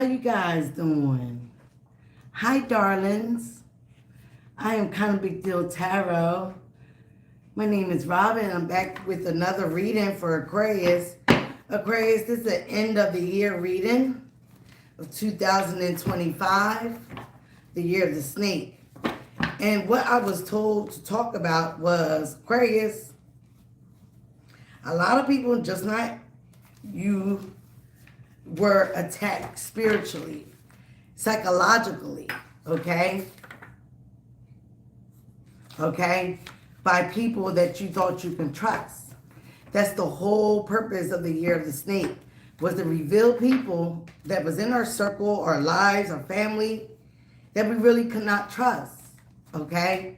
How you guys doing? Hi, darlings. I am kind of big deal tarot. My name is Robin. I'm back with another reading for Aquarius. Aquarius, this is the end of the year reading of 2025, the year of the snake. And what I was told to talk about was Aquarius. A lot of people, just not you, were attacked spiritually, psychologically, okay, by people that you thought you can trust. That's the whole purpose of the year of the snake, was to reveal people that was in our circle, our lives, our family, that we really could not trust, okay.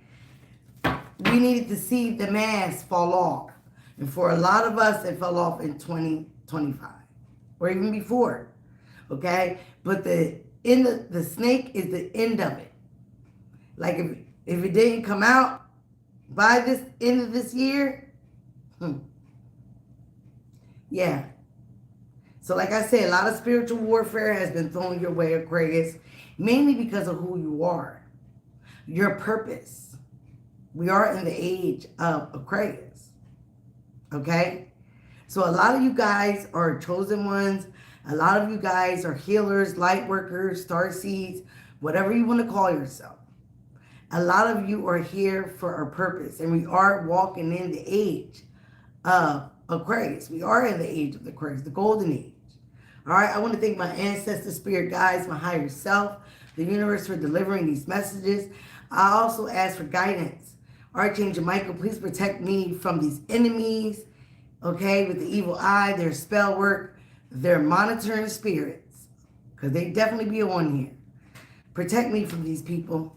We needed to see the mask fall off, and for a lot of us it fell off in 2025 or even before, okay? But the snake is the end of it. Like if it didn't come out by this end of this year, yeah. So like I said, a lot of spiritual warfare has been thrown your way, Aquarius, mainly because of who you are, your purpose. We are in the age of Aquarius, okay? So a lot of you guys are chosen ones. A lot of you guys are healers, light workers, starseeds, whatever you want to call yourself. A lot of you are here for a purpose, and we are walking in the age of Aquarius. We are in the age of Aquarius, the golden age. All right, I want to thank my ancestor, spirit guides, my higher self, the universe for delivering these messages. I also ask for guidance. Archangel Michael, please protect me from these enemies, okay, with the evil eye, their spell work, their monitoring spirits, because they definitely be on here. Protect me from these people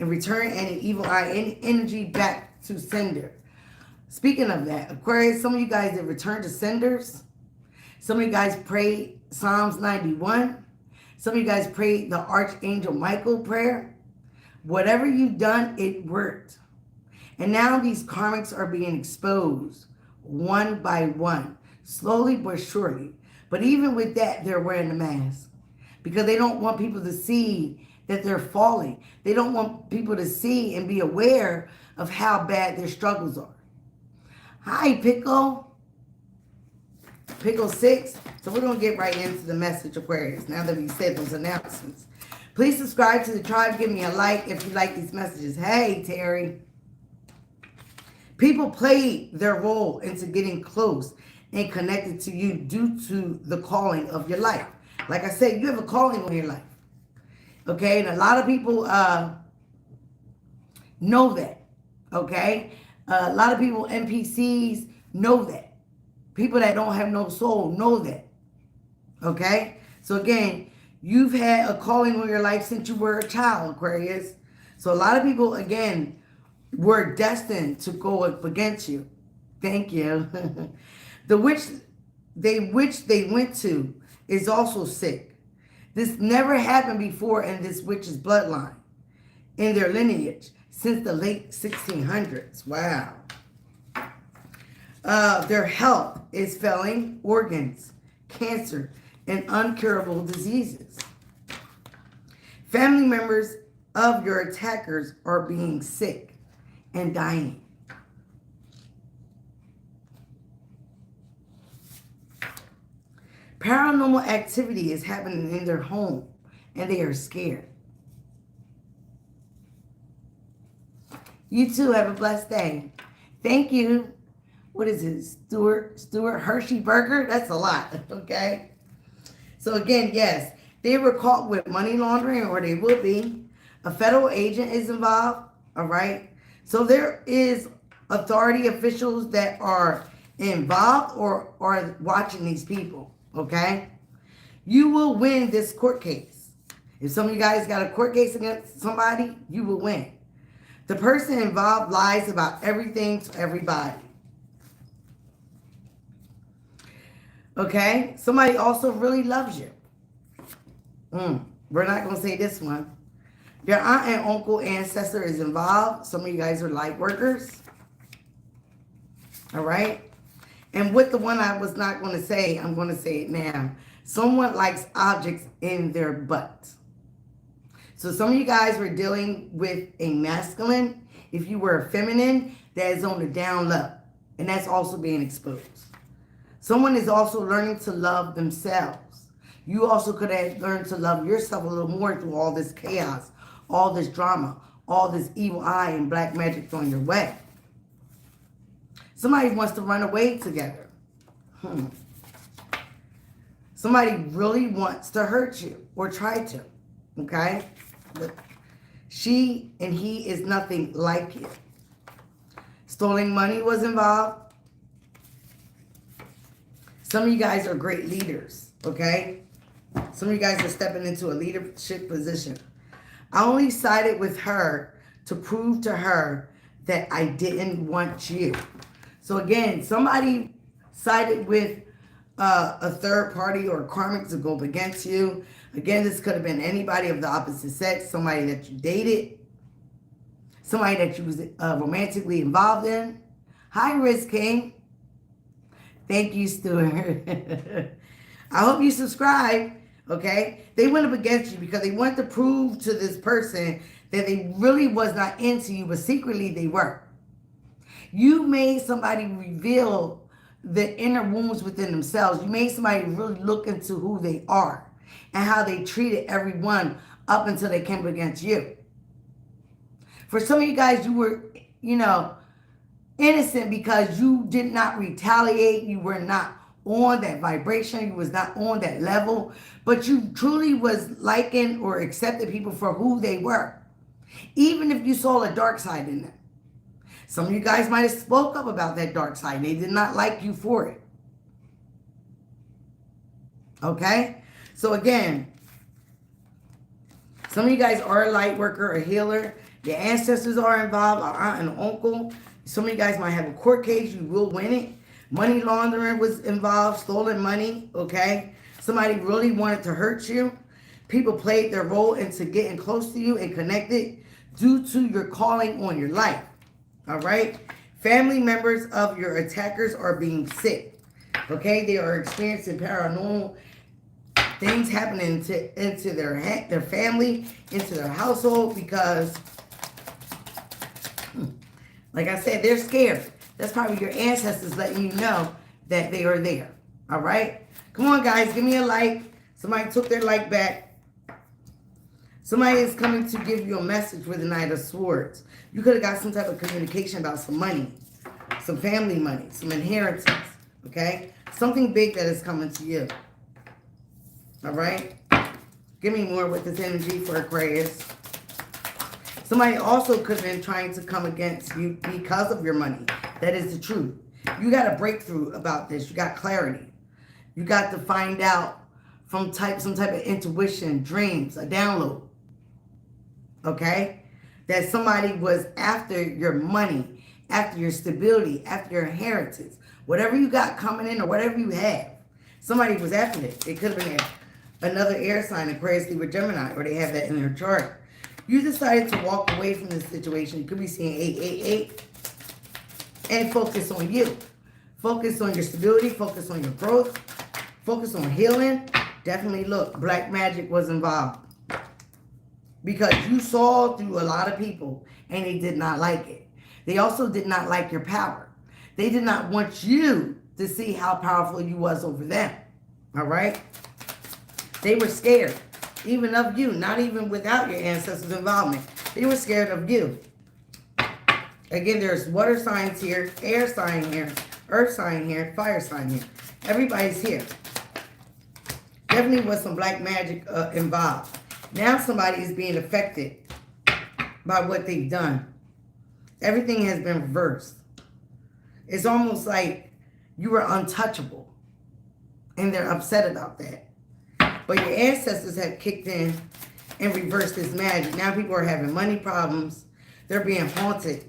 and return any evil eye, any energy back to sender. Speaking of that, Aquarius, some of you guys that return to senders, some of you guys prayed Psalms 91, some of you guys prayed the Archangel Michael prayer. Whatever you've done, it worked. And now these karmics are being exposed one by one, slowly but surely. But even with that, they're wearing the mask because they don't want people to see that they're falling. They don't want people to see and be aware of how bad their struggles are. Hi, Pickle 6. So we're going to get right into the message, Aquarius, now that we said those announcements. Please subscribe to the tribe. Give me a like if you like these messages. Hey, Terry. People played their role into getting close and connected to you due to the calling of your life. Like I said, you have a calling on your life. Okay? And a lot of people know that. Okay? A lot of people, NPCs, know that. People that don't have no soul know that. Okay? So again, you've had a calling on your life since you were a child, Aquarius. So a lot of people, again, were destined to go up against you. Thank you. The witch they went to is also sick. This never happened before in this witch's bloodline, in their lineage, since the late 1600s. Wow. Their health is failing, organs, cancer, and incurable diseases. Family members of your attackers are being sick and dying. Paranormal activity is happening in their home, and they are scared. You too, have a blessed day. Thank you. What is it? Stuart Hershey Burger? That's a lot, okay? So again, yes, they were caught with money laundering, or they will be. A federal agent is involved, all right? So there is authority officials that are involved or are watching these people, okay? You will win this court case. If some of you guys got a court case against somebody, you will win. The person involved lies about everything to everybody. Okay? Somebody also really loves you. We're not going to say this one. Your aunt and uncle ancestor is involved. Some of you guys are light workers. All right? And with the one I was not going to say, I'm going to say it now. Someone likes objects in their butt. So some of you guys were dealing with a masculine. If you were a feminine, that is on the down low. And that's also being exposed. Someone is also learning to love themselves. You also could have learned to love yourself a little more through all this chaos, all this drama, all this evil eye and black magic thrown your way. Somebody wants to run away together. Somebody really wants to hurt you or try to. Okay? But she and he is nothing like you. Stolen money was involved. Some of you guys are great leaders. Okay? Some of you guys are stepping into a leadership position. I only sided with her to prove to her that I didn't want you. So again, somebody sided with a third party or karmic to go up against you. Again, this could have been anybody of the opposite sex, somebody that you dated, somebody that you was romantically involved in. Hi, Riz King. Thank you, Stuart. I hope you subscribe, okay? They went up against you because they wanted to prove to this person that they really was not into you, but secretly they were. You made somebody reveal the inner wounds within themselves. You made somebody really look into who they are and how they treated everyone up until they came against you. For some of you guys, you were, innocent because you did not retaliate. You were not on that vibration. You was not on that level. But you truly was liking or accepted people for who they were. Even if you saw a dark side in them. Some of you guys might have spoke up about that dark side. They did not like you for it. Okay? So again, some of you guys are a light worker, a healer. Your ancestors are involved, an aunt and an uncle. Some of you guys might have a court case. You will win it. Money laundering was involved, stolen money, okay? Somebody really wanted to hurt you. People played their role into getting close to you and connected due to your calling on your life. All right? Family members of your attackers are being sick. Okay? They are experiencing paranormal things happening into their family, into their household because, like I said, they're scared. That's probably your ancestors letting you know that they are there. All right? Come on, guys. Give me a like. Somebody took their like back. Somebody is coming to give you a message with the Knight of Swords. You could have got some type of communication about some money, some family money, some inheritance, okay? Something big that is coming to you, all right? Give me more with this energy for Aquarius. Somebody also could have been trying to come against you because of your money. That is the truth. You got a breakthrough about this. You got clarity. You got to find out from some type of intuition, dreams, a download. Okay? That somebody was after your money, after your stability, after your inheritance. Whatever you got coming in or whatever you have, somebody was after it. It could have been another air sign, Aquarius, Libra, Gemini, or they have that in their chart. You decided to walk away from this situation. You could be seeing 888 and focus on you. Focus on your stability. Focus on your growth. Focus on healing. Definitely look, black magic was involved. Because you saw through a lot of people and they did not like it. They also did not like your power. They did not want you to see how powerful you was over them. All right? They were scared, even of you, not even without your ancestors' involvement. They were scared of you. Again, there's water signs here, air sign here, earth sign here, fire sign here. Everybody's here. Definitely was some black magic involved. Now somebody is being affected by what they've done. Everything has been reversed. It's almost like you were untouchable. And they're upset about that. But your ancestors have kicked in and reversed this magic. Now people are having money problems. They're being haunted.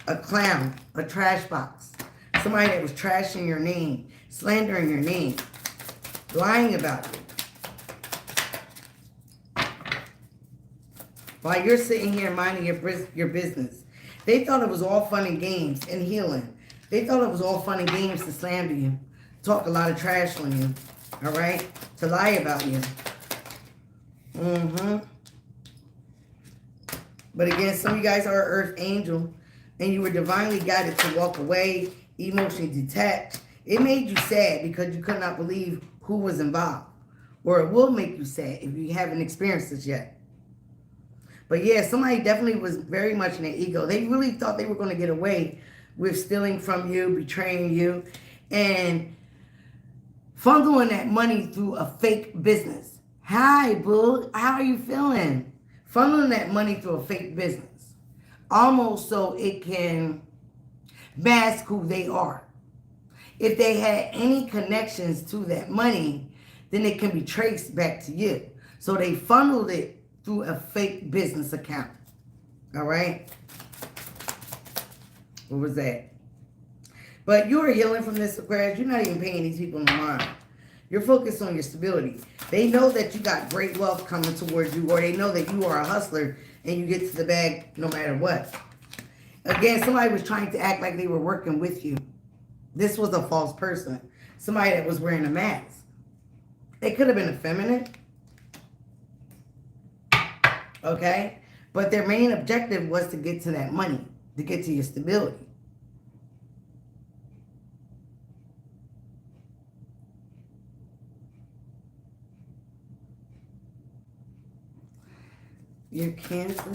A clown, a trash box. Somebody that was trashing your name, slandering your name, lying about you. While you're sitting here minding your business. They thought it was all fun and games and healing. They thought it was all fun and games to slander you, talk a lot of trash on you. All right? To lie about you. But again, some of you guys are Earth Angel, and you were divinely guided to walk away, emotionally detached. It made you sad because you could not believe who was involved. Or it will make you sad if you haven't experienced this yet. But yeah, somebody definitely was very much in their ego. They really thought they were going to get away with stealing from you, betraying you, and funneling that money through a fake business. Hi, boo. How are you feeling? Funneling that money through a fake business. Almost so it can mask who they are. If they had any connections to that money, then it can be traced back to you. So they funneled it through a fake business account. All right? What was that? But you're healing from this, Aquarius. You're not even paying these people no mind. You're focused on your stability. They know that you got great wealth coming towards you, or they know that you are a hustler and you get to the bag no matter what. Again, somebody was trying to act like they were working with you. This was a false person. Somebody that was wearing a mask. They could have been effeminate. Okay? But their main objective was to get to that money, to get to your stability. You're Cancer.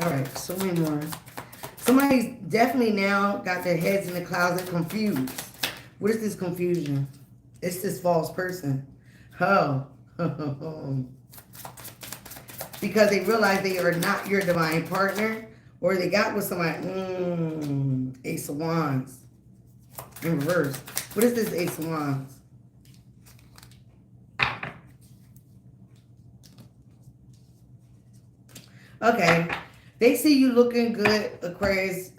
All right, so many more. Somebody's definitely now got their heads in the clouds and confused. What is this confusion? It's this false person. Oh. Because they realize they are not your divine partner, or they got with somebody. Ace of Wands. In reverse. What is this Ace of Wands? Okay, they see you looking good, Aquarius.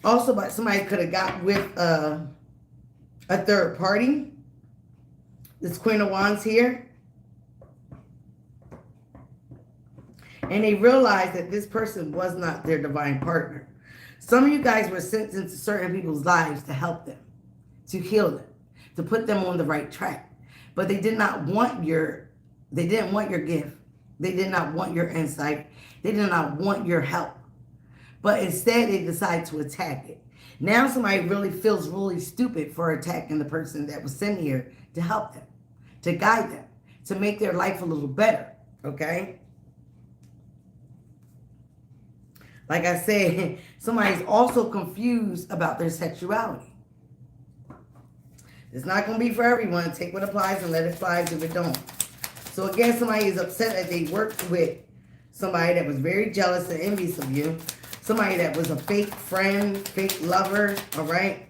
Also, but somebody could have got with a third party. This Queen of Wands here. And they realized that this person was not their divine partner. Some of you guys were sent into certain people's lives to help them, to heal them, to put them on the right track. But they did not want they didn't want your gift. They did not want your insight. They did not want your help. But instead, they decided to attack it. Now somebody really feels really stupid for attacking the person that was sent here to help them, to guide them, to make their life a little better, okay? Like I said, somebody's also confused about their sexuality. It's not going to be for everyone. Take what applies and let it fly if it don't. So again, somebody is upset that they worked with somebody that was very jealous and envious of you. Somebody that was a fake friend, fake lover, all right?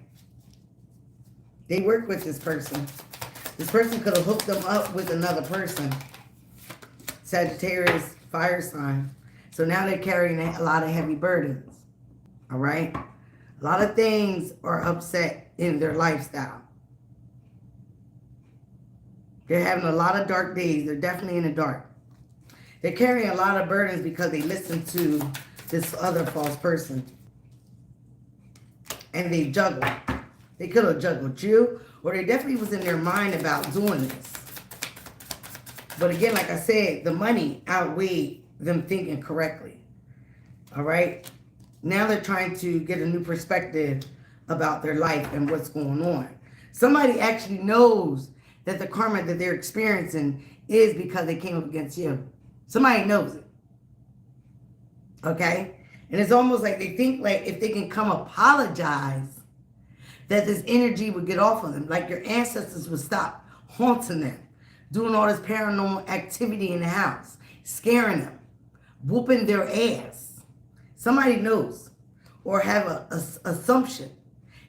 They worked with this person. This person could have hooked them up with another person. Sagittarius, fire sign. So now they're carrying a lot of heavy burdens, all right? A lot of things are upset in their lifestyle. They're having a lot of dark days. They're definitely in the dark. They're carrying a lot of burdens because they listened to this other false person. And they juggled. They could have juggled you, or they definitely was in their mind about doing this. But again, like I said, the money outweighed them thinking correctly. All right? Now they're trying to get a new perspective about their life and what's going on. Somebody actually knows that the karma that they're experiencing is because they came up against you. Somebody knows it. Okay? And it's almost like they think like if they can come apologize, that this energy would get off of them. Like your ancestors would stop haunting them, doing all this paranormal activity in the house, scaring them, whooping their ass. Somebody knows or have a assumption.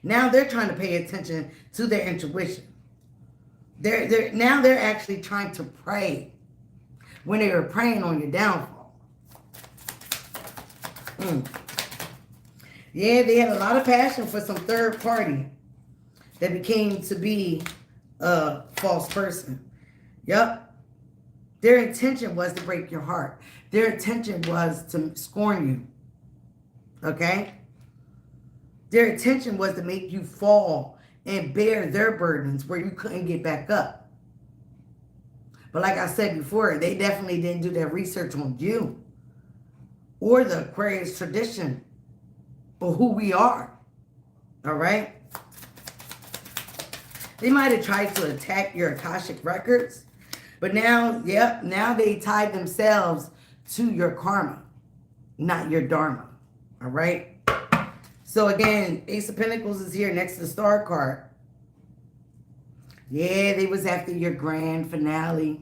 Now they're trying to pay attention to their intuition. Now they're actually trying to pray when they were praying on your downfall. Yeah, they had a lot of passion for some third party that became to be a false person. Yep. Their intention was to break your heart. Their intention was to scorn you. Okay? Their intention was to make you fall and bear their burdens where you couldn't get back up. But like I said before, they definitely didn't do their research on you or the Aquarius tradition or who we are. All right? They might have tried to attack your Akashic records, but now, yep, now they tied themselves to your karma, not your dharma. All right? So again, Ace of Pentacles is here next to the Star card. Yeah, they was after your grand finale,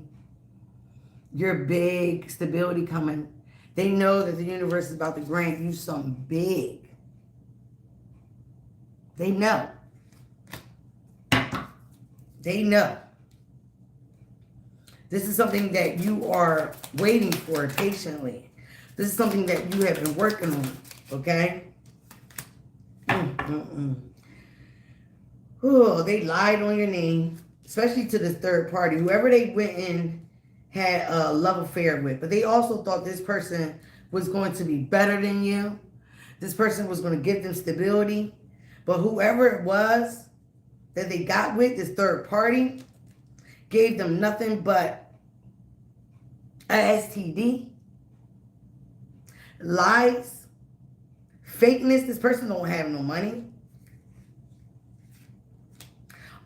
your big stability coming. They know that the universe is about to grant you something big. They know. They know. This is something that you are waiting for patiently. This is something that you have been working on, okay? Oh, they lied on your name, especially to this third party. Whoever they went in had a love affair with. But they also thought this person was going to be better than you. This person was going to give them stability. But whoever it was that they got with, this third party, gave them nothing but a STD, lies, fakeness. This person don't have no money.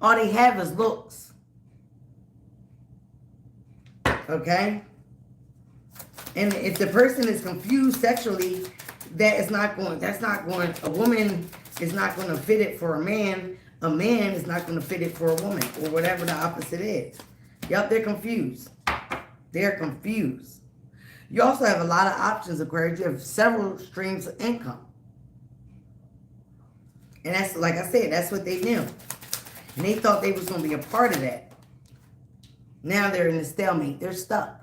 All they have is looks. Okay? And if the person is confused sexually, that's not going, a woman is not going to fit it for a man is not going to fit it for a woman, or whatever the opposite is. Yep, they're confused. They're confused. You also have a lot of options, Aquarius. You have several streams of income. And that's, like I said, that's what they knew. And they thought they was going to be a part of that. Now they're in a stalemate. They're stuck.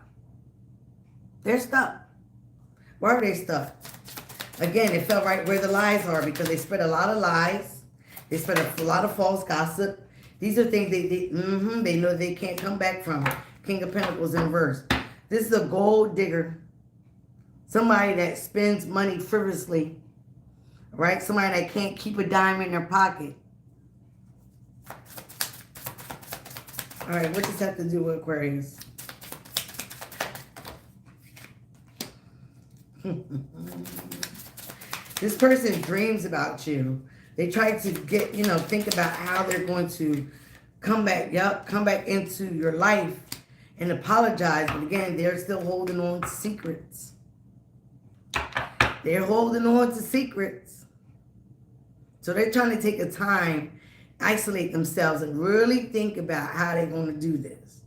They're stuck. Why are they stuck? Again, it felt right where the lies are, because they spread a lot of lies. They spread a lot of false gossip. These are things they know they can't come back from. King of Pentacles in reverse. This is a gold digger. Somebody that spends money frivolously. Right? Somebody that can't keep a dime in their pocket. All right, what does that have to do with Aquarius? This person dreams about you. They try to get, think about how they're going to come back into your life and apologize. But again, they're still holding on to secrets. They're holding on to secrets. So they're trying to take a time, isolate themselves, and really think about how they're going to do this.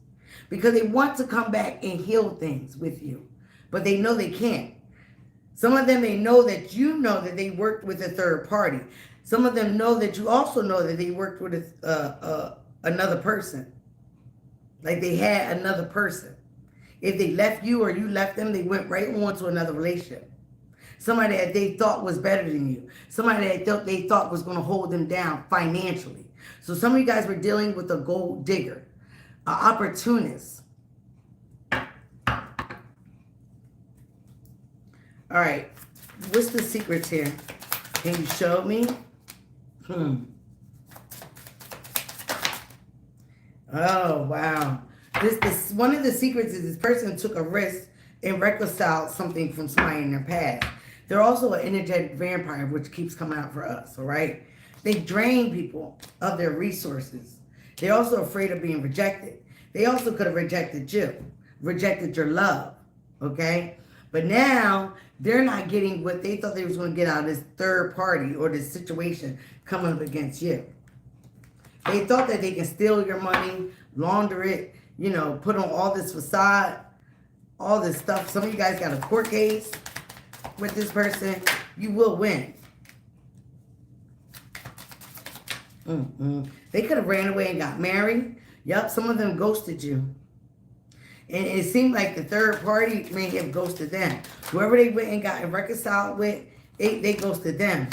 Because they want to come back and heal things with you. But they know they can't. Some of them may know that you know that they worked with a third party. Some of them know that you also know that they worked with another person. Like they had another person. If they left you or you left them, they went right on to another relationship. Somebody that they thought was better than you. Somebody that they thought was going to hold them down financially. So some of you guys were dealing with a gold digger, an opportunist. All right. What's the secrets here? Can you show me? Oh, wow. This one of the secrets is this person took a risk and reconciled something from somebody in their past. They're also an energetic vampire, which keeps coming out for us, all right? They drain people of their resources. They're also afraid of being rejected. They also could have rejected you, rejected your love, okay? But now they're not getting what they thought they was going to get out of this third party or this situation coming up against you. They thought that they can steal your money, launder it, put on all this facade, all this stuff. Some of you guys got a court case with this person. You will win. They could have ran away and got married. Yep, some of them ghosted you. And it seemed like the third party may have ghosted them. Whoever they went and got reconciled with, they ghosted them.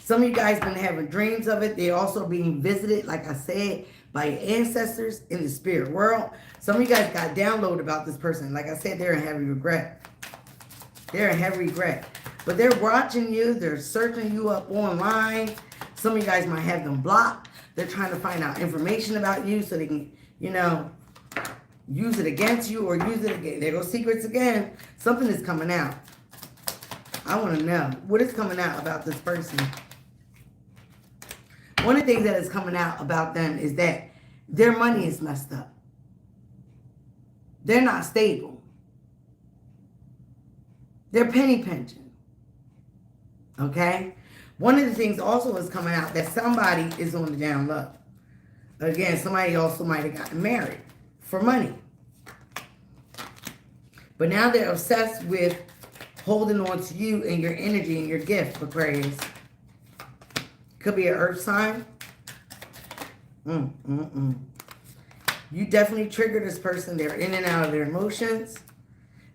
Some of you guys been having dreams of it. They're also being visited, like I said, by your ancestors in the spirit world. Some of you guys got downloaded about this person. Like I said, they're in heavy regret. They're in heavy regret. But they're watching you. They're searching you up online. Some of you guys might have them blocked. They're trying to find out information about you so they can, you know, use it against you or use it again. There go secrets again. Something is coming out. I want to know. What is coming out about this person? One of the things that is coming out about them is that their money is messed up. They're not stable. They're penny pinching. Okay? One of the things also is coming out that somebody is on the down low. Again, somebody also might have gotten married for money. But now they're obsessed with holding on to you and your energy and your gift, Aquarius. Could be an earth sign. You definitely trigger this person. They're in and out of their emotions.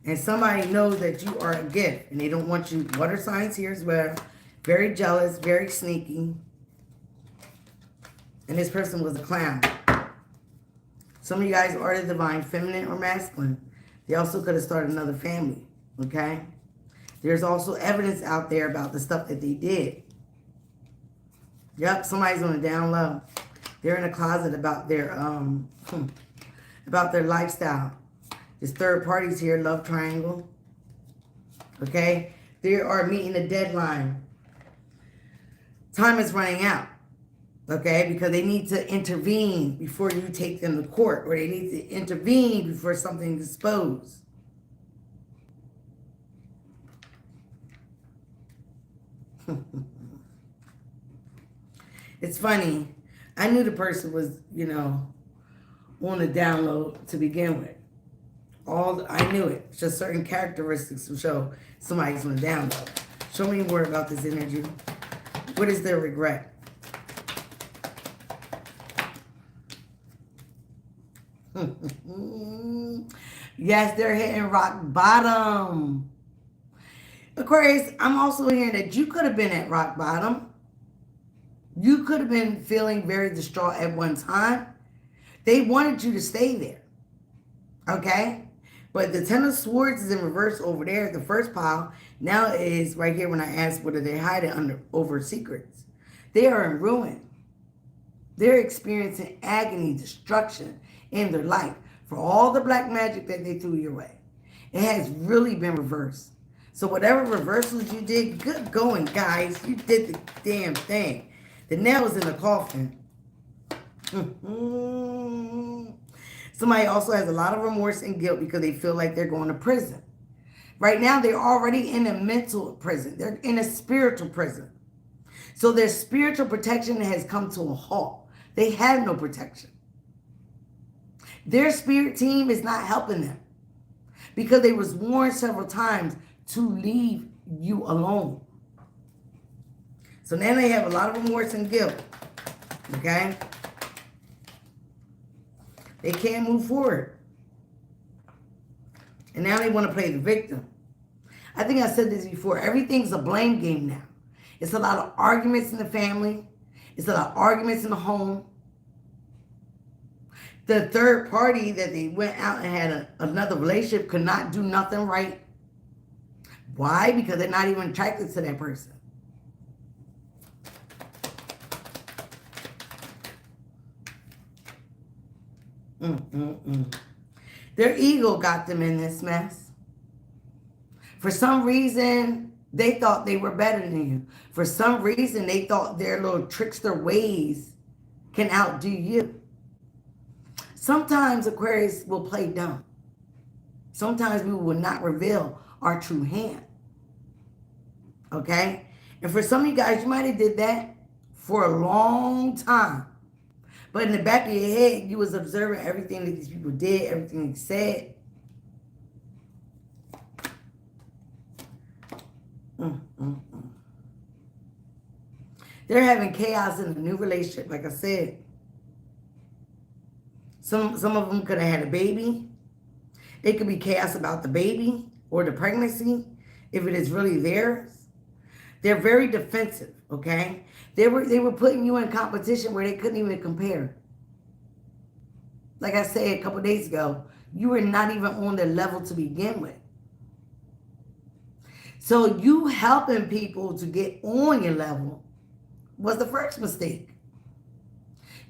And somebody knows that you are a gift. And they don't want you. Water signs here as well. Very jealous. Very sneaky. And this person was a clown. Some of you guys are the divine feminine or masculine. They also could have started another family. Okay? There's also evidence out there about the stuff that they did. Yep, somebody's on the down low. They're in a closet about their lifestyle. There's third parties here, love triangle. Okay? They are meeting a deadline. Time is running out. Okay? Because they need to intervene before you take them to court. Or they need to intervene before something is disposed. It's funny. I knew the person was, you know, on the download to begin with. I knew it. Just certain characteristics will show somebody's on the download. Show me more about this energy. What is their regret? Yes, they're hitting rock bottom. Aquarius, I'm also hearing that you could have been at rock bottom. You could have been feeling very distraught at one time. They wanted you to stay there. Okay? But the Ten of Swords is in reverse over there at the first pile. Now it is right here when I asked what are they hiding over secrets. They are in ruin. They're experiencing agony, destruction in their life for all the black magic that they threw your way. It has really been reversed. So whatever reversals you did, good going, guys. You did the damn thing. The nail was in the coffin. Somebody also has a lot of remorse and guilt because they feel like they're going to prison. Right now, they're already in a mental prison. They're in a spiritual prison. So their spiritual protection has come to a halt. They have no protection. Their spirit team is not helping them because they was warned several times to leave you alone. So now they have a lot of remorse and guilt. Okay? They can't move forward. And now they want to play the victim. I think I said this before. Everything's a blame game now. It's a lot of arguments in the family. It's a lot of arguments in the home. The third party that they went out and had another relationship could not do nothing right. Why? Because they're not even attracted to that person. Their ego got them in this mess. For some reason, they thought they were better than you. For some reason, they thought their little trickster ways can outdo you. Sometimes Aquarius will play dumb. Sometimes we will not reveal our true hand. Okay? And for some of you guys, you might have did that for a long time. But in the back of your head, you was observing everything that these people did, everything they said. They're having chaos in a new relationship, like I said. Some of them could have had a baby. It could be chaos about the baby or the pregnancy, if it is really theirs. They're very defensive, okay? They were putting you in competition where they couldn't even compare. Like I said a couple days ago, you were not even on their level to begin with. So you helping people to get on your level was the first mistake.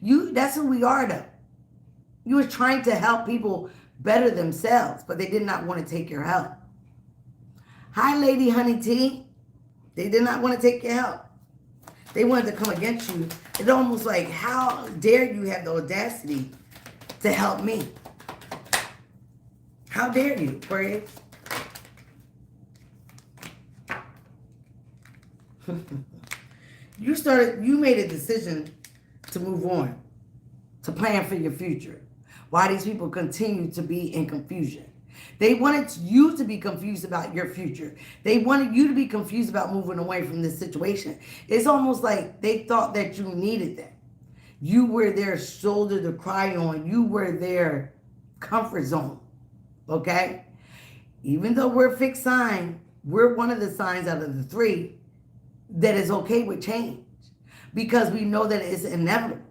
That's who we are, though. You were trying to help people better themselves, but they did not want to take your help. Hi, Lady Honey Tea. They did not want to take your help. They wanted to come against you. It's almost like, how dare you have the audacity to help me? How dare you, Aquarius? You made a decision to move on, to plan for your future. Why these people continue to be in confusion. They wanted you to be confused about your future. They wanted you to be confused about moving away from this situation. It's almost like they thought that you needed them. You were their shoulder to cry on. You were their comfort zone. Okay? Even though we're a fixed sign, we're one of the signs out of the three that is okay with change, because we know that it's inevitable.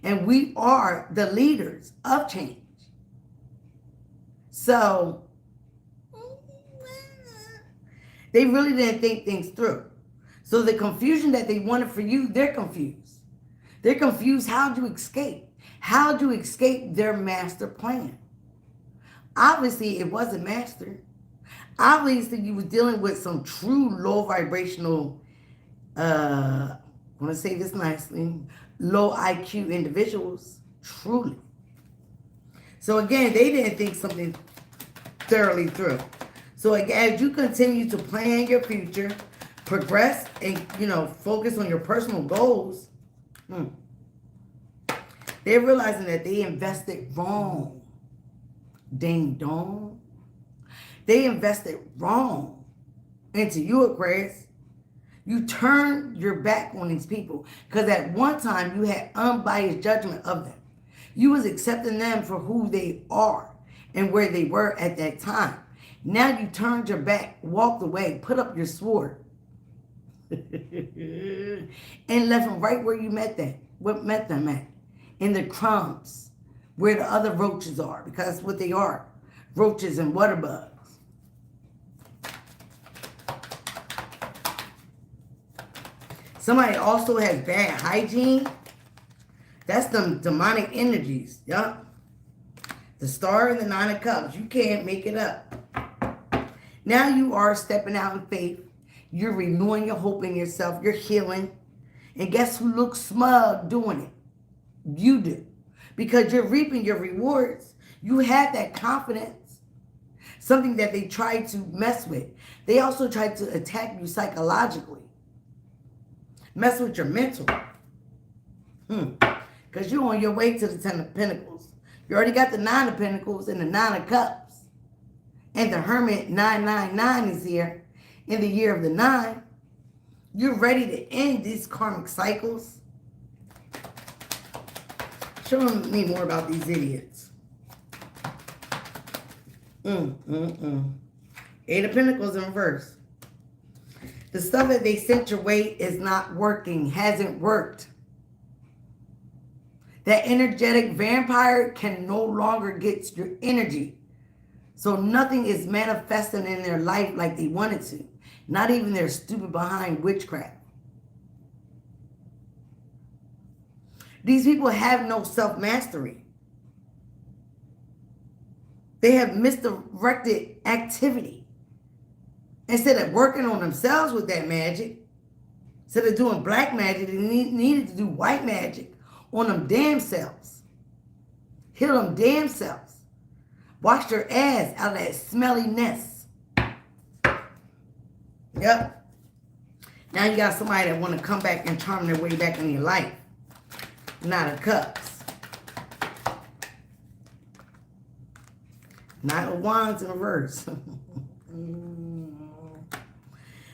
And we are the leaders of change. So, they really didn't think things through. So the confusion that they wanted for you, they're confused. They're confused. How'd you escape? How'd you escape their master plan? Obviously, it wasn't mastered. Obviously, you were dealing with some true low vibrational, I want to say this nicely, low IQ individuals, truly. So again, they didn't think something thoroughly through. So again, as you continue to plan your future, progress, and focus on your personal goals, they're realizing that they invested wrong. Ding dong. They invested wrong into you, Aquarius. You turned your back on these people because at one time you had unbiased judgment of them. You was accepting them for who they are and where they were at that time. Now you turned your back, walked away, put up your sword, and left them right where you met them at, in the crumbs, where the other roaches are, because that's what they are, roaches and water bugs. Somebody also has bad hygiene. That's them demonic energies. Yup. The Star and the Nine of Cups. You can't make it up. Now you are stepping out in faith. You're renewing your hope in yourself. You're healing. And guess who looks smug doing it? You do. Because you're reaping your rewards. You have that confidence. Something that they tried to mess with. They also tried to attack you psychologically. Mess with your mental. Because you're on your way to the Ten of Pentacles. You already got the Nine of Pentacles and the Nine of Cups. And the Hermit 999 is here in the year of the 9. You're ready to end these karmic cycles. Show me more about these idiots. Eight of Pentacles in reverse. The stuff that they sent your way is not working, hasn't worked. That energetic vampire can no longer get your energy. So nothing is manifesting in their life like they wanted to. Not even their stupid behind witchcraft. These people have no self-mastery. They have misdirected activity. Instead of working on themselves with that magic, instead of doing black magic, they needed to do white magic on them damn selves. Heal them damn selves. Wash their ass out of that smelly nest. Yep. Now you got somebody that want to come back and charm their way back in your life. Nine of Cups. Nine of Wands in reverse.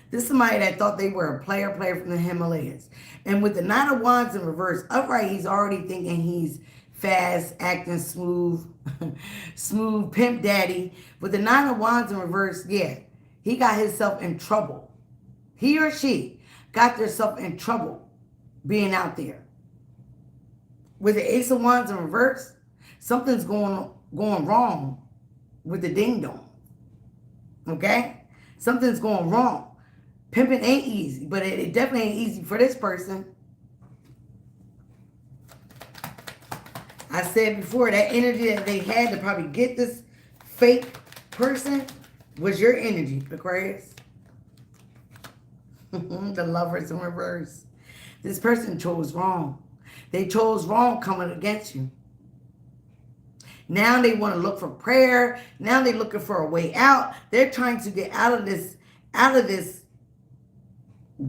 This is somebody that thought they were a player from the Himalayas. And with the Nine of Wands in reverse, upright, he's already thinking he's fast, acting smooth, smooth pimp daddy. With the Nine of Wands in reverse, yeah, he got himself in trouble. He or she got themselves in trouble being out there. With the Ace of Wands in reverse, something's going wrong with the ding dong. Okay? Something's going wrong. Pimping ain't easy, but it definitely ain't easy for this person. I said before, that energy that they had to probably get this fake person was your energy, Aquarius. The Lovers in reverse. This person chose wrong. They chose wrong coming against you. Now they want to look for prayer. Now they're looking for a way out. They're trying to get out of this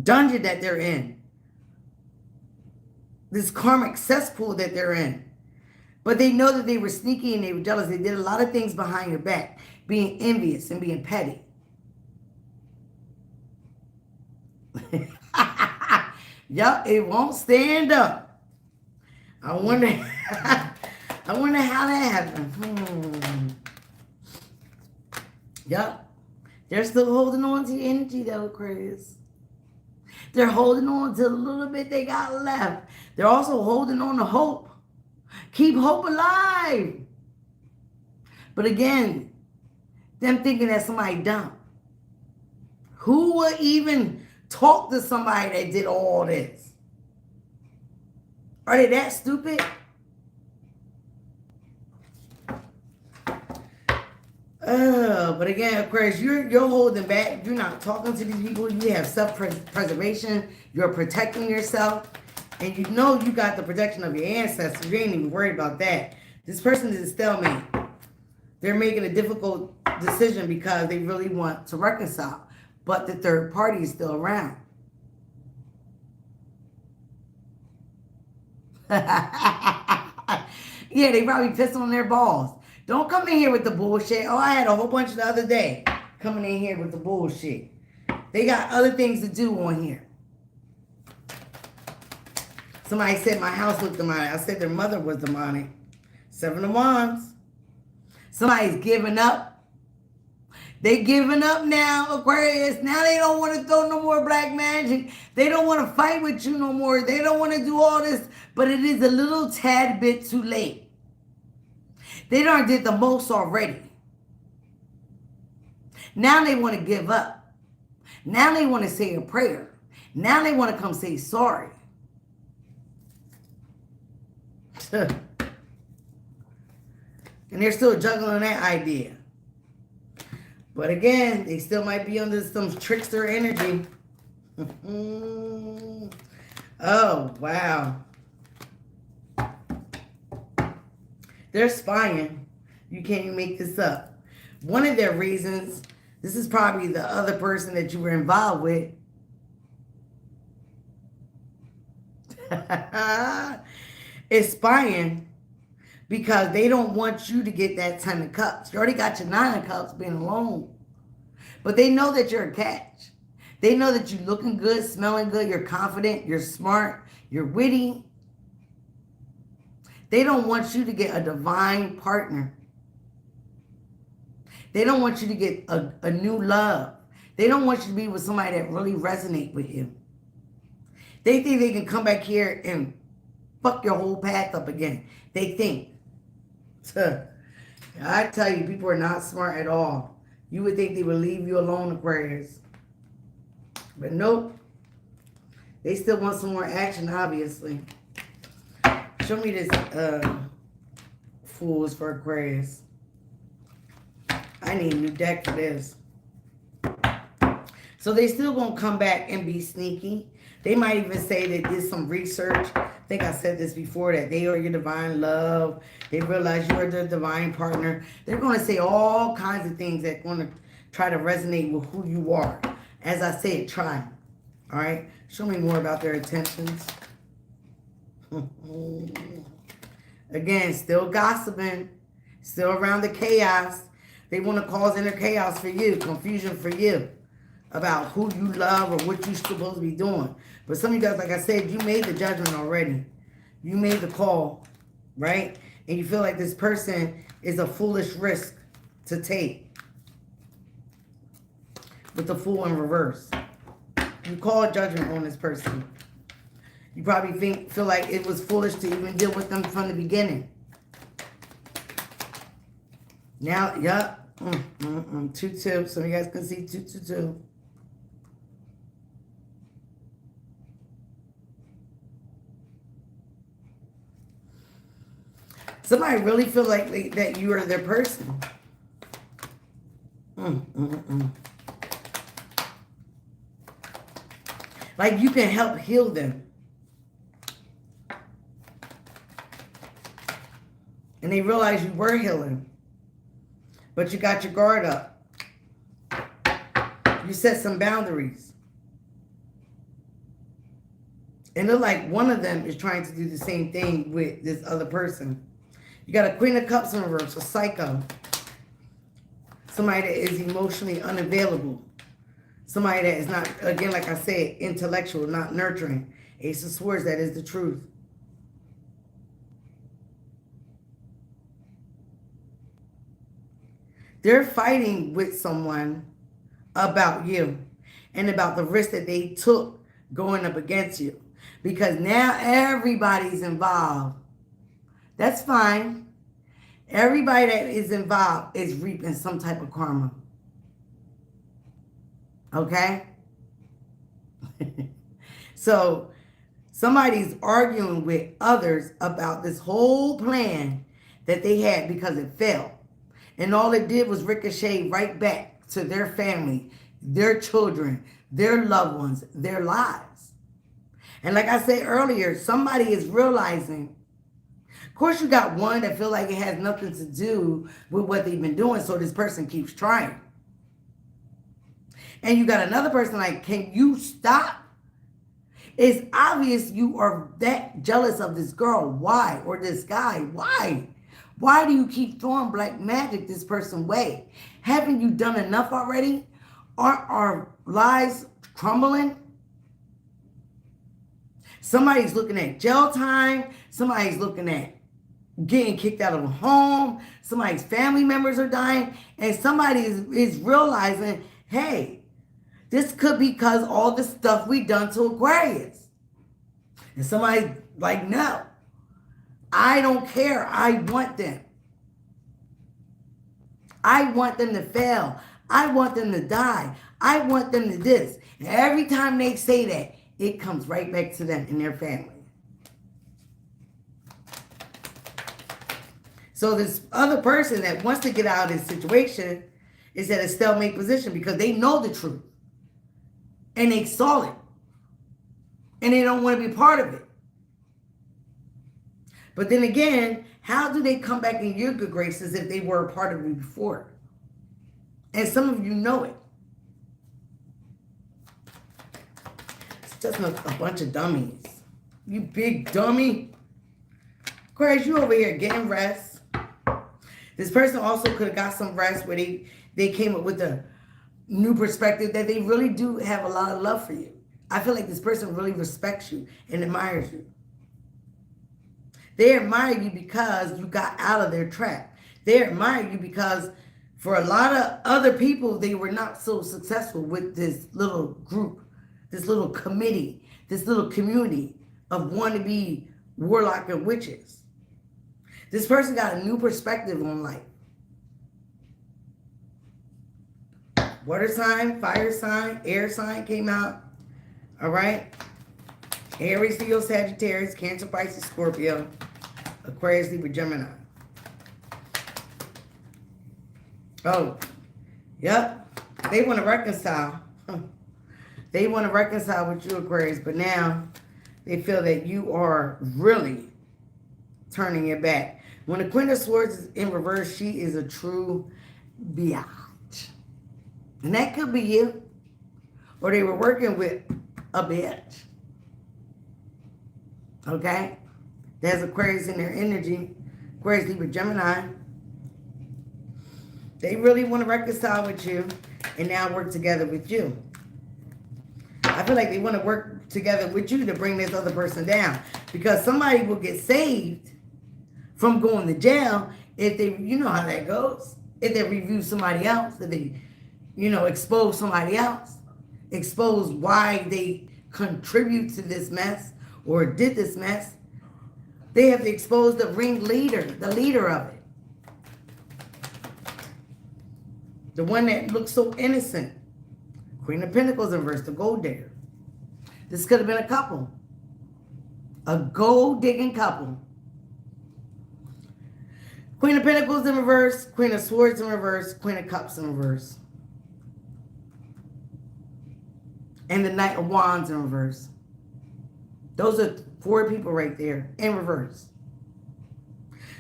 dungeon that they're in. This karmic cesspool that they're in. But they know that they were sneaky and they were jealous. They did a lot of things behind your back, being envious and being petty. Yup, it won't stand up. I wonder how that happened. Yup. They're still holding on to your energy though, Aquarius. They're holding on to the little bit they got left. They're also holding on to hope. Keep hope alive. But again, them thinking that somebody dumb. Who would even talk to somebody that did all this? Are they that stupid? But again, Aquarius, you're holding back. You're not talking to these people. You have self-preservation. You're protecting yourself. And you know you got the protection of your ancestors. You ain't even worried about that. This person is a stalemate. They're making a difficult decision because they really want to reconcile. But the third party is still around. Yeah, they probably pissed on their balls. Don't come in here with the bullshit. Oh, I had a whole bunch the other day coming in here with the bullshit. They got other things to do on here. Somebody said my house looked demonic. I said their mother was demonic. 7 of Wands. Somebody's giving up. They giving up now, Aquarius. Now they don't want to throw no more black magic. They don't want to fight with you no more. They don't want to do all this. But it is a little tad bit too late. They done did the most already. Now they want to give up. Now they want to say a prayer. Now they want to come say sorry. And they're still juggling that idea. But again, they still might be under some trickster energy. Oh, wow. They're spying. You can't even make this up. One of their reasons, this is probably the other person that you were involved with. Is spying because they don't want you to get that 10 of cups. You already got your 9 of cups being alone. But they know that you're a catch. They know that you're looking good, smelling good, you're confident, you're smart, you're witty. They don't want you to get a divine partner. They don't want you to get a new love. They don't want you to be with somebody that really resonates with you. They think they can come back here and fuck your whole path up again. They think. I tell you, people are not smart at all. You would think they would leave you alone, Aquarius. But nope. They still want some more action, obviously. Show me this Fools for Aquarius. I need a new deck for this. So they still gonna come back and be sneaky. They might even say they did some research. I think I said this before, that they are your divine love. They realize you are their divine partner. They're going to say all kinds of things that are going to try to resonate with who you are. As I said, try. All right? Show me more about their intentions. Again, still gossiping. Still around the chaos. They want to cause inner chaos for you. Confusion for you. About who you love or what you're supposed to be doing. But some of you guys, like I said, you made the judgment already. You made the call, right? And you feel like this person is a foolish risk to take. With the Fool in reverse. You call judgment on this person. You probably feel like it was foolish to even deal with them from the beginning. Now, yup. 2-2. So you guys can see 2-2-2. Somebody really feel like that you are their person. Like you can help heal them. And they realize you were healing. But you got your guard up. You set some boundaries. And it look like one of them is trying to do the same thing with this other person. You got a Queen of Cups in reverse, a psycho. Somebody that is emotionally unavailable. Somebody that is not, again, like I said, intellectual, not nurturing. Ace of Swords, that is the truth. They're fighting with someone about you and about the risk that they took going up against you. Because now everybody's involved. That's fine. Everybody that is involved is reaping some type of karma. Okay? So somebody's arguing with others about this whole plan that they had because it failed. And all it did was ricochet right back to their family, their children, their loved ones, their lives. And like I said earlier, somebody is realizing, of course you got one that feel like it has nothing to do with what they've been doing, so this person keeps trying. And you got another person like, can you stop? It's obvious you are that jealous of this girl. Why? Or this guy. Why? Why do you keep throwing black magic this person's way? Haven't you done enough already? Aren't our lives crumbling? Somebody's looking at jail time. Somebody's looking at getting kicked out of a home. Somebody's family members are dying. And somebody is realizing, hey, this could be because all the stuff we done to Aquarius. And somebody's like, no, I don't care. I want them. I want them to fail. I want them to die. I want them to this. And every time they say that, it comes right back to them and their family. So this other person that wants to get out of this situation is at a stalemate position because they know the truth. And they saw it. And they don't want to be part of it. But then again, how do they come back in your good graces if they were a part of it before? And some of you know it. It's just a bunch of dummies. You big dummy. Aquarius, you over here getting rest. This person also could have got some rest where they came up with a new perspective that they really do have a lot of love for you. I feel like this person really respects you and admires you. They admire you because you got out of their trap. They admire you because for a lot of other people, they were not so successful with this little group, this little committee, this little community of wannabe warlock and witches. This person got a new perspective on life. Water sign, fire sign, air sign came out. All right. Aries, Leo, Sagittarius, Cancer, Pisces, Scorpio, Aquarius, Libra, Gemini. Oh, yep. They want to reconcile. They want to reconcile with you, Aquarius, but now they feel that you are really turning your back. When the Queen of Swords is in reverse, she is a true biatch. And that could be you. Or they were working with a bitch. Okay? There's Aquarius in their energy. Aquarius, Libra, Gemini. They really want to reconcile with you and now work together with you. I feel like they want to work together with you to bring this other person down. Because somebody will get saved from going to jail if they, you know how that goes. If they review somebody else, if they, expose somebody else. Expose why they contribute to this mess or did this mess. They have to expose the ringleader, the leader of it. The one that looks so innocent. Queen of Pentacles in reverse, the gold digger. This could have been a couple. A gold digging couple. Queen of Pentacles in reverse, Queen of Swords in reverse, Queen of Cups in reverse. And the Knight of Wands in reverse. Those are 4 people right there in reverse.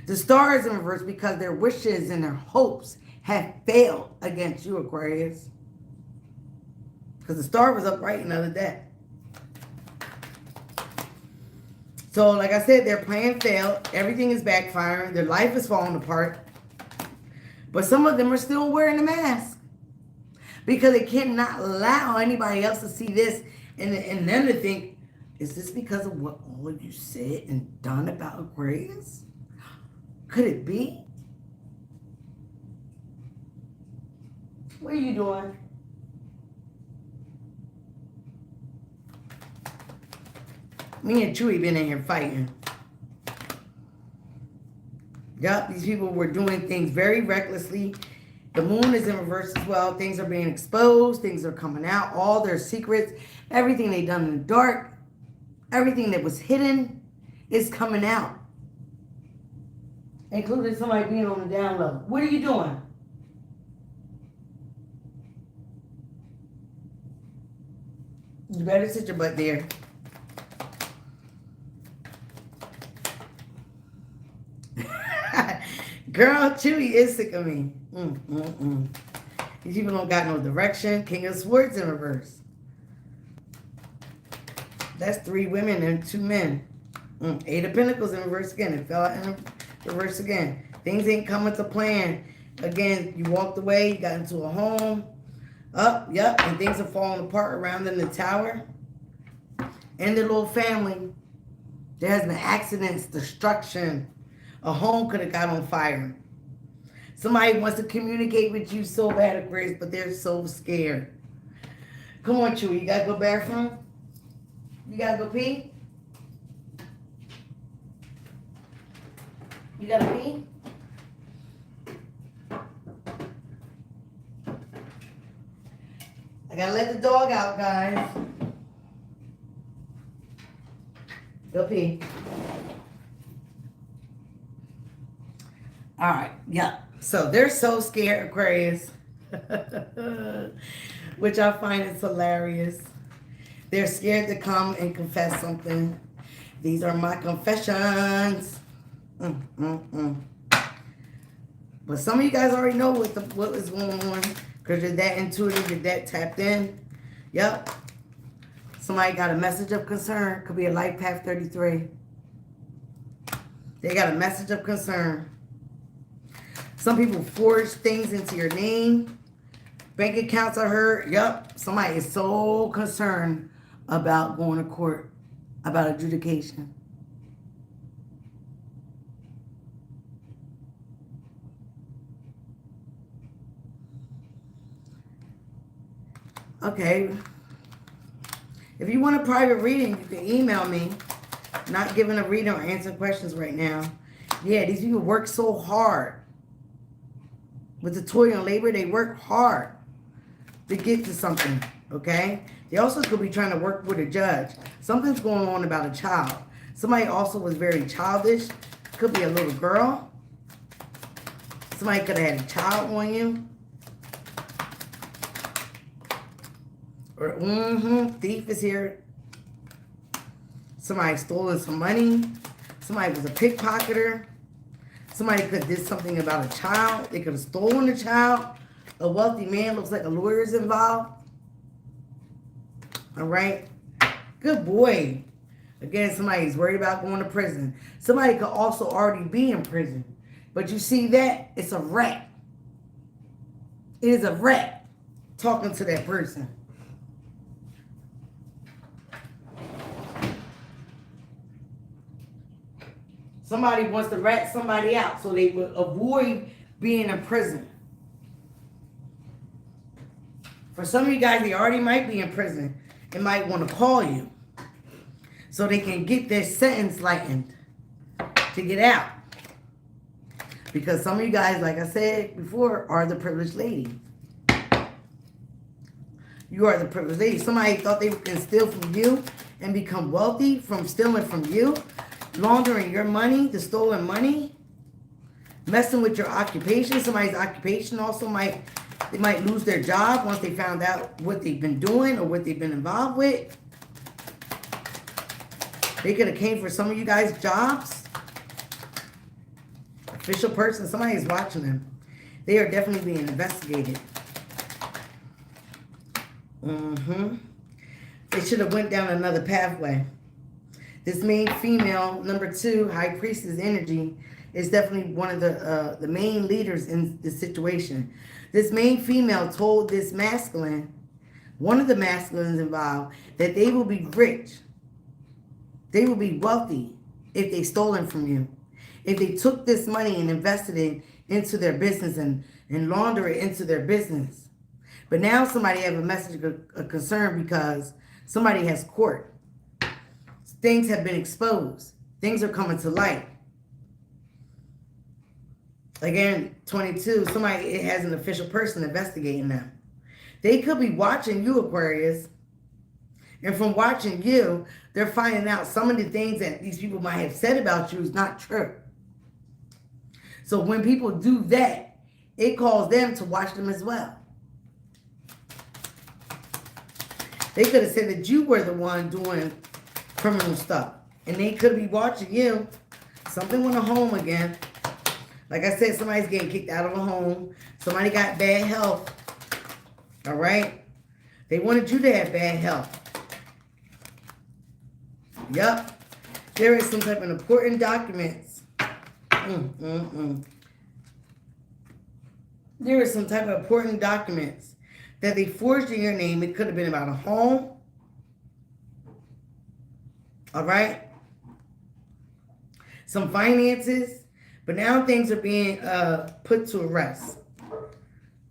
The Star is in reverse because their wishes and their hopes have failed against you, Aquarius. Because the Star was upright another day. So, like I said, their plan failed. Everything is backfiring. Their life is falling apart. But some of them are still wearing a mask. Because they cannot allow anybody else to see this and them to think, is this because of what all of you said and done about Aquarius? Could it be? What are you doing? Me and Chewy been in here fighting. Yup, these people were doing things very recklessly. The moon is in reverse as well. Things are being exposed. Things are coming out. All their secrets. Everything they done in the dark. Everything that was hidden is coming out. Including somebody being on the down low. What are you doing? You better sit your butt there. Girl, Chewy is sick of me. These people don't got no direction. King of Swords in reverse. That's 3 women and 2 men. 8 of Pentacles in reverse again. It fell out in reverse again. Things ain't coming to plan. Again, you walked away. You got into a home. Yep. And things are falling apart around in the tower. And the little family. There has been accidents, destruction. A home could have got on fire. Somebody wants to communicate with you so bad, Aquarius, but they're so scared. Come on, Chewy. You got to go bathroom? You got to go pee? You got to pee? I got to let the dog out, guys. Go pee. All right, yeah. So they're so scared, Aquarius, which I find is hilarious. They're scared to come and confess something. These are my confessions. But some of you guys already know what is going on because you're that intuitive, you're that tapped in. Yep. Somebody got a message of concern. Could be a life path 33. They got a message of concern. Some people forge things into your name. Bank accounts are hurt. Yup. Somebody is so concerned about going to court, about adjudication. Okay. If you want a private reading, you can email me. Not giving a reading or answering questions right now. Yeah, these people work so hard. With the toil and labor, they work hard to get to something, okay? They also could be trying to work with a judge. Something's going on about a child. Somebody also was very childish. Could be a little girl. Somebody could have had a child on you. Or, thief is here. Somebody stolen some money. Somebody was a pickpocketer. Somebody could have did something about a child. They could have stolen a child. A wealthy man, looks like a lawyer is involved. All right. Good boy. Again, somebody's worried about going to prison. Somebody could also already be in prison. But you see that? It's a rat. It is a rat talking to that person. Somebody wants to rat somebody out so they will avoid being in prison. For some of you guys, they already might be in prison and might want to call you so they can get their sentence lightened to get out. Because some of you guys, like I said before, are the privileged lady. You are the privileged lady. Somebody thought they can steal from you and become wealthy from stealing from you. Laundering your money, the stolen money. messing with your occupation. Somebody's occupation also might lose their job once they found out what they've been doing or what they've been involved with. They could have came for some of you guys' jobs. Official person, somebody is watching them. They are definitely being investigated. They should have went down another pathway. This main female, number 2, High Priestess energy, is definitely one of the main leaders in the situation. This main female told this masculine, one of the masculines involved, that they will be rich. They will be wealthy if they stolen from you. If they took this money and invested it into their business and launder it into their business. But now somebody have a message of concern because somebody has court. Things have been exposed. Things are coming to light. Again, 22, somebody has an official person investigating them. They could be watching you, Aquarius. And from watching you, they're finding out some of the things that these people might have said about you is not true. So when people do that, it calls them to watch them as well. They could have said that you were the one doing criminal stuff. And they could be watching you. Something went home again. Like I said, somebody's getting kicked out of a home. Somebody got bad health. All right? They wanted you to have bad health. Yep. There is some type of important documents. There is some type of important documents that they forged in your name. It could have been about a home. All right? Some finances. But now things are being put to rest.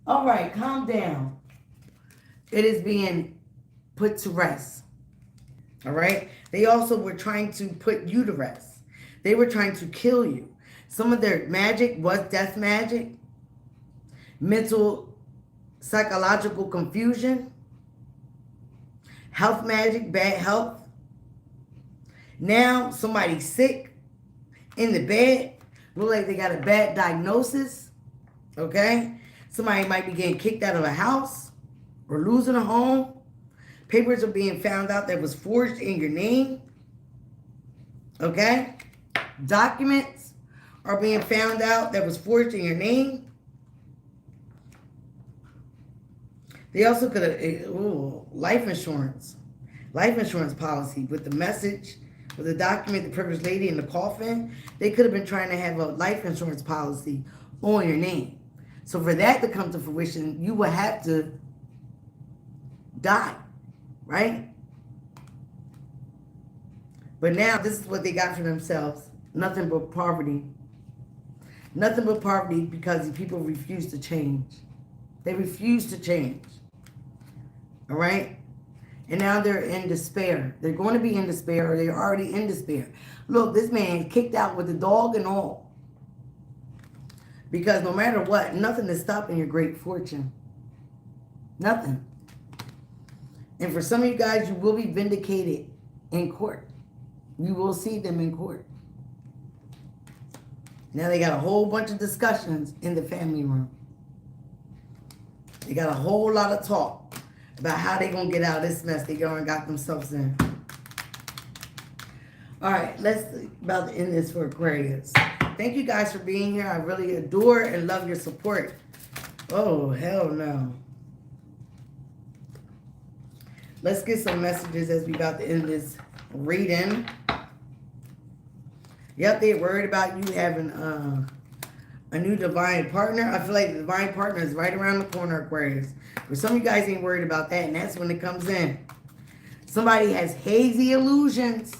All right, calm down. It is being put to rest. All right? They also were trying to put you to rest. They were trying to kill you. Some of their magic was death magic, mental, psychological confusion, health magic, bad health. Now somebody's sick in the bed. Look like they got a bad diagnosis. Okay? Somebody might be getting kicked out of a house or losing a home. Papers are being found out that was forged in your name. Okay? Documents are being found out that was forged in your name. They also could have, life insurance policy with the message, with the document, the privileged lady in the coffin. They could have been trying to have a life insurance policy on your name. So for that to come to fruition, you would have to die, right? But now this is what they got for themselves. Nothing but poverty. Nothing but poverty because the people refuse to change. They refuse to change. All right? And now they're in despair. They're going to be in despair, or they're already in despair. Look, this man kicked out with the dog and all. Because no matter what, nothing is stopping your great fortune. Nothing. And for some of you guys, you will be vindicated in court. You will see them in court. Now they got a whole bunch of discussions in the family room. They got a whole lot of talk about how they going to get out of this mess they got themselves in. All right, let's about to end this for Aquarius. Thank you guys for being here. I really adore and love your support. Oh, hell no. Let's get some messages as we about to end this reading. Yep, they're worried about you having a new divine partner. I feel like the divine partner is right around the corner, Aquarius. But some of you guys ain't worried about that, and that's when it comes in. Somebody has hazy illusions.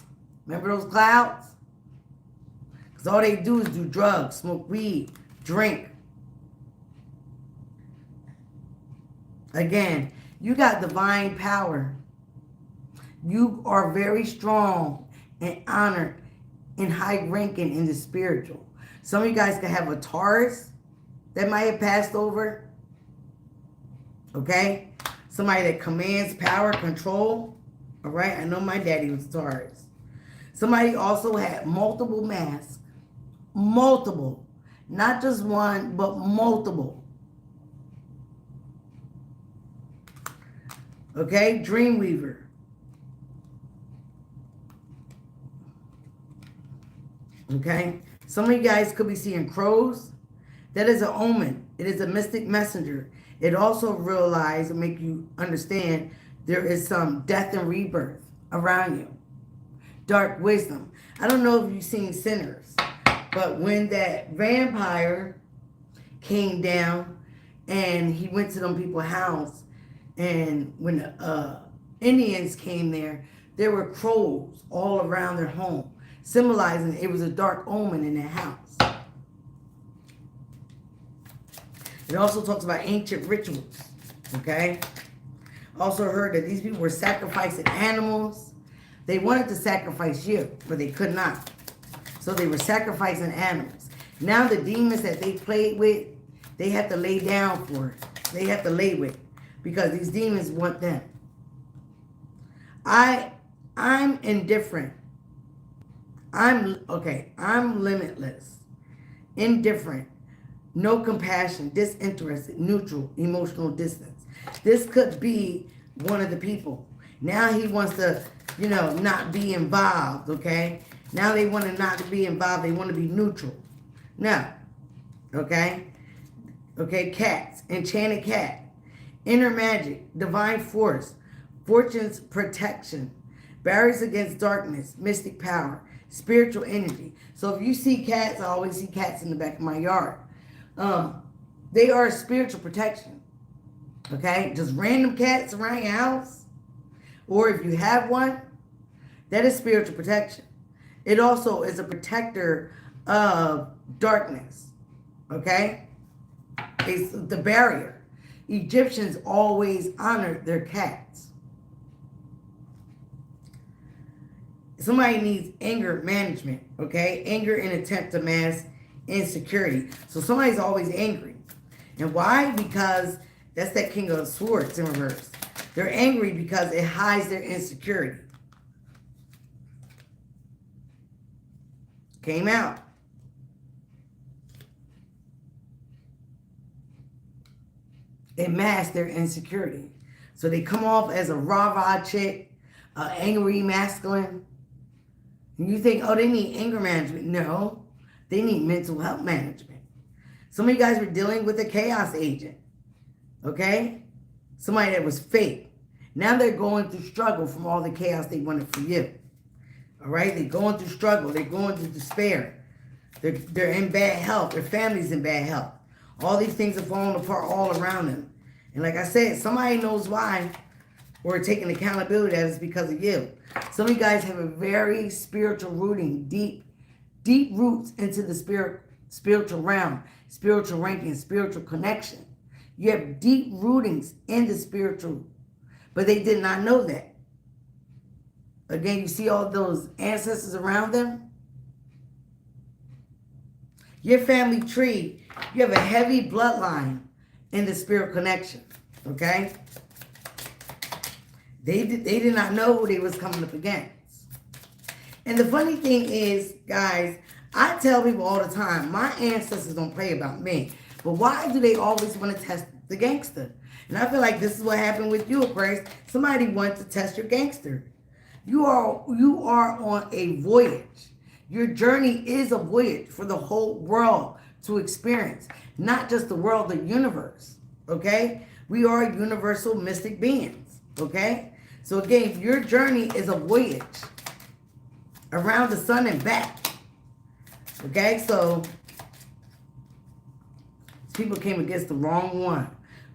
Remember those clouds? Because all they do is do drugs, smoke weed, drink. Again, you got divine power. You are very strong and honored and high ranking in the spiritual. Some of you guys could have a Taurus that might have passed over. Okay? Somebody that commands power, control. All right? I know my daddy was Taurus. Somebody also had multiple masks. Multiple. Not just one, but multiple. Okay, Dreamweaver. Okay, some of you guys could be seeing crows. That is an omen. It is a mystic messenger. It also realize and make you understand there is some death and rebirth around you. Dark wisdom. I don't know if you've seen Sinners, but when that vampire came down and he went to them people's house, and when the Indians came there were crows all around their home, symbolizing it was a dark omen in their house. It also talks about ancient rituals, okay? Also heard that these people were sacrificing animals. They wanted to sacrifice you, but they could not. So they were sacrificing animals. Now the demons that they played with, they have to lay down for it. They have to lay with it because these demons want them. I'm indifferent. I'm limitless, indifferent, no compassion, disinterested, neutral, emotional distance. This could be one of the people. Now he wants to, not be involved, okay? Now they want to not be involved. They want to be neutral. No, okay? Okay, cats, enchanted cat, inner magic, divine force, fortune's protection, barriers against darkness, mystic power, spiritual energy. So if you see cats, I always see cats in the back of my yard. They are spiritual protection. Okay? Just random cats around your house. Or if you have one, that is spiritual protection. It also is a protector of darkness. Okay? It's the barrier. Egyptians always honored their cats. Somebody needs anger management, okay? Anger in attempt to mask insecurity. So somebody's always angry. And why? Because that's that King of Swords in reverse. They're angry because it hides their insecurity. Came out. It masks their insecurity. So they come off as a rah-rah chick, angry masculine. And you think, oh, they need anger management. No, they need mental health management. Some of you guys were dealing with a chaos agent, okay? Somebody that was fake. Now they're going through struggle from all the chaos they wanted for you, all right? They're going through struggle. They're going through despair. They're in bad health. Their family's in bad health. All these things are falling apart all around them. And like I said, somebody knows why or taking accountability that is because of you. Some of you guys have a very spiritual rooting, deep roots into the spiritual realm, spiritual ranking, spiritual connection. You have deep rootings in the spiritual, but they did not know that. Again, you see all those ancestors around them? Your family tree, you have a heavy bloodline in the spirit connection, okay? They did not know who they was coming up against. And the funny thing is, guys, I tell people all the time, my ancestors don't play about me. But why do they always want to test the gangster? And I feel like this is what happened with you, Aquarius. Somebody wants to test your gangster. You are on a voyage. Your journey is a voyage for the whole world to experience. Not just the world, the universe. Okay? We are universal mystic beings. Okay? So again, your journey is a voyage around the sun and back. Okay? So people came against the wrong one.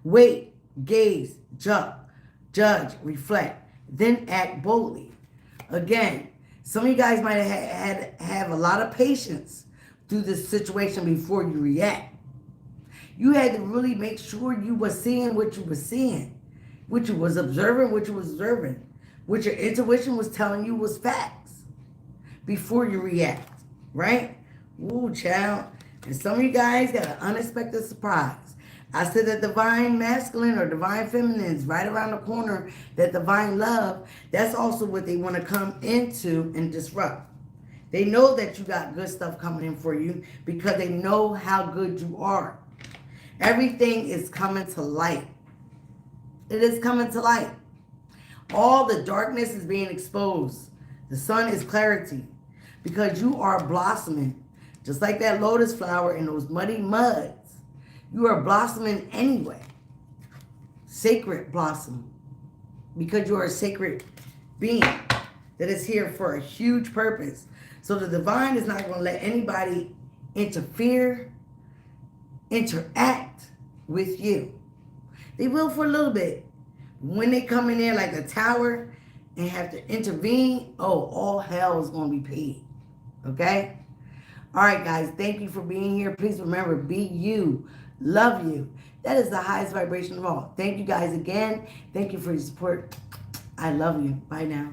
Wait, gaze, judge, reflect, then act boldly. Again, some of you guys might have a lot of patience through this situation before you react. You had to really make sure you were seeing what you were seeing, what you was observing, what you was observing, what your intuition was telling you was facts before you react, right? Ooh, child. And some of you guys got an unexpected surprise. I said that divine masculine or divine feminine is right around the corner, that divine love, that's also what they want to come into and disrupt. They know that you got good stuff coming in for you because they know how good you are. Everything is coming to light. It is coming to light. All the darkness is being exposed. The sun is clarity because you are blossoming. Just like that lotus flower in those muddy muds. You are blossoming anyway. Sacred blossom. Because you are a sacred being that is here for a huge purpose. So the divine is not going to let anybody interfere, interact with you. They will for a little bit. When they come in there like a tower and have to intervene, oh, all hell is going to be paid. Okay? All right, guys. Thank you for being here. Please remember, be you. Love you. That is the highest vibration of all. Thank you guys again. Thank you for your support. I love you. Bye now.